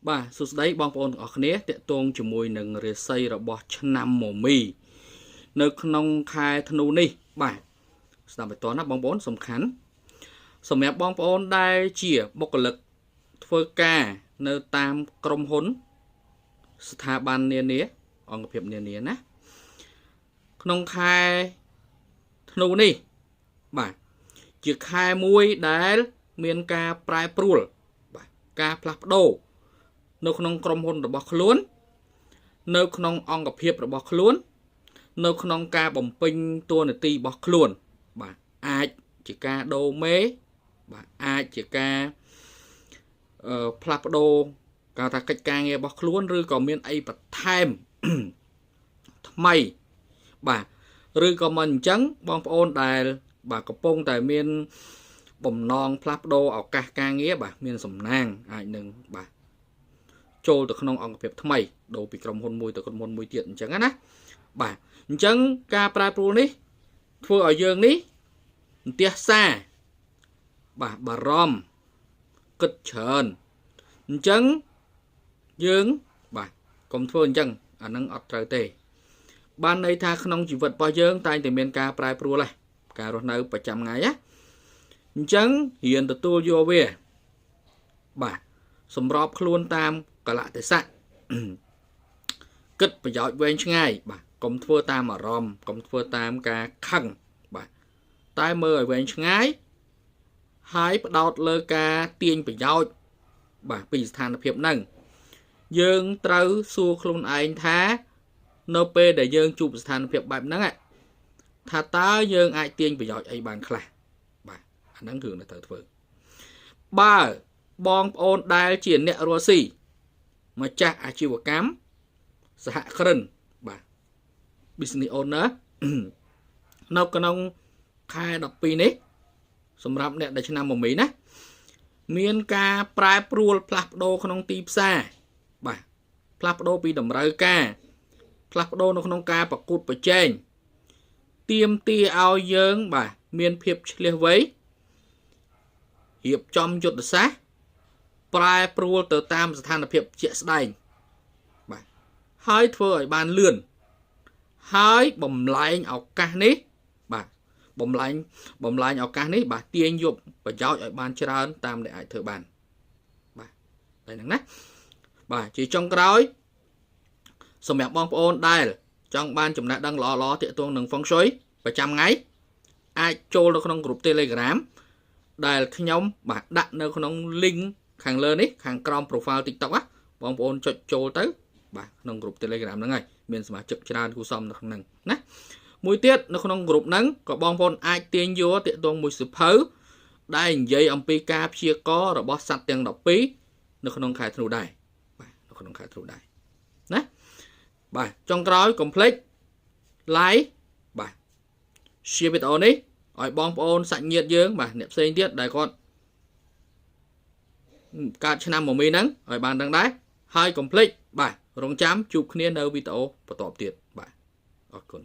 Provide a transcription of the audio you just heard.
បាទសួស្តីបងប្អូនទាំងអស់គ្នាតេតងជាមួយនឹងរាសីរបស់ឆ្នាំមមីនៅក្នុងខែធ្នូនេះបាទស្ដាប់បន្តណាបងប្អូនសំខាន់សម្រាប់បងប្អូនដែលជាបុគ្គលិកធ្វើការនៅតាមក្រុមហ៊ុនស្ថាប័ននានាអង្គភាពនានាណាក្នុងខែធ្នូនេះបាទជាខែមួយដែលមានការប្រែប្រួលបាទការផ្លាស់ប្ដូរនៅក្នុងក្រុមហ៊ុនរបស់ខ្លួននៅក្នុងអង្គភាពរបស់ខ្លួននៅក្នុងការបំពេញតួនាទីរបស់ខ្លួនបាទអាចជាការដូរមេបាទអាចជាការផ្លាស់ប្ដូរការថាកិច្ចការងាររបស់ខ្លួនឬក៏មានអីបន្ថែមថ្មីបាទឬក៏មិនអញ្ចឹងបងប្អូនដែលបាទកំពុងតែមានបំណងផ្លាស់ប្ដូរឱកាសការងារបាទមានសំណាងអាចនឹងបាទចូលទៅក្នុងអង្គភាពថ្មីដូរពីក្រុមហ៊ុនមួយទៅក្រុមហ៊ុនមួយទៀតអញ្ចឹងណាបាទអញ្ចឹងការប្រែប្រួលនេះធ្វើឲ្យយើងនេះអន្ទះសារបាទបារម្ភគិតច្រើនអញ្ចឹងយើងបាទកុំធ្វើអញ្ចឹងអានឹងអត់ត្រូវទេបានន័យថាក្នុងជីវិតរបស់យើងតែងតែមានការប្រែប្រួលដែរការរស់នៅប្រចាំថ្ងៃណាអញ្ចឹងរៀនទទួលយកវាបាទសម្របខ្លួនតាមកលៈទេសៈគិតប្រយោជន៍វែងឆ្ងាយបាទកុំធ្វើតាមអារម្មណ៍កុំធ្វើតាមការខឹងបាទតែមើលឲ្យវែងឆ្ងាយហើយផ្ដោតលើការទាញប្រយោជន៍បាទពីស្ថានភាពហ្នឹងយើងត្រូវសួរខ្លួនឯងថានៅពេលដែលយើងជួបស្ថានភាពបែបហ្នឹងថាតើយើងអាចទាញប្រយោជន៍អីបានខ្លះបាទអាហ្នឹងគឺនៅត្រូវធ្វើបើបងប្អូនដែលជាអ្នករស់ស៊ីម្ចាស់អាជីវកម្មសហគ្រិនបាទ business owner នៅក្នុងខែ12នេះសម្រាប់អ្នកដែលឆ្នាំមមីណាមានការប្រែប្រួលផ្លាស់ប្ដូរក្នុងទីផ្សារបាទផ្លាស់ប្ដូរពីតម្រូវការផ្លាស់ប្ដូរនៅក្នុងការប្រកួតប្រជែងទាមទារឲ្យយើងបាទមានភាពឆ្លៀសវៃរៀបចំយុទ្ធសាស្ត្រប្រែប្រួលទៅតាមស្ថានភាពជាក់ស្ដែងបាទហើយធ្វើឲ្យបានលឿនហើយបំលែងឱកាសនេះបាទបំលែងឱកាសនេះបាទទាញយកប្រយោជន៍ឲ្យបានច្រើនតាមដែលអាចធ្វើបានបាទតែហ្នឹងណាបាទជាចុងក្រោយសម្រាប់បងប្អូនដែលចង់បានចំណេះដឹងល្អៗទាក់ទងនឹង Feng Shui ប្រចាំថ្ងៃអាចចូលនៅក្នុងក្រុម Telegram ដែលខ្ញុំបាទដាក់នៅក្នុង link ខាងលើនេះខាងក្រោម profile TikTok ណាបងប្អូនចុចចូលទៅបាទក្នុងក្រុម Telegram ហ្នឹងហើយមានសមាជិកច្រើនគូសំនៅក្នុងហ្នឹងណាមួយទៀតនៅក្នុងក្រុមហ្នឹងក៏បងប្អូនអាចទាញយកទាក់ទងមួយសិភៅដែលនិយាយអំពីការព្យាករណ៍របស់សត្វទាំង12នៅក្នុងខែធ្នូដែរបាទនៅក្នុងខែធ្នូដែរណាបាទចុងក្រោយកុំភ្លេច like បាទ share វីដេអូនេះឲ្យបងប្អូនសាច់ញាតិយើងបាទអ្នកផ្សេងទៀតដែលគាត់កើតឆ្នាំមមីហ្នឹងឲ្យបានដឹងដែរហើយកុំភ្លេចបាទរងចាំជួបគ្នានៅវីដេអូបន្តទៀតបាទអរគុណ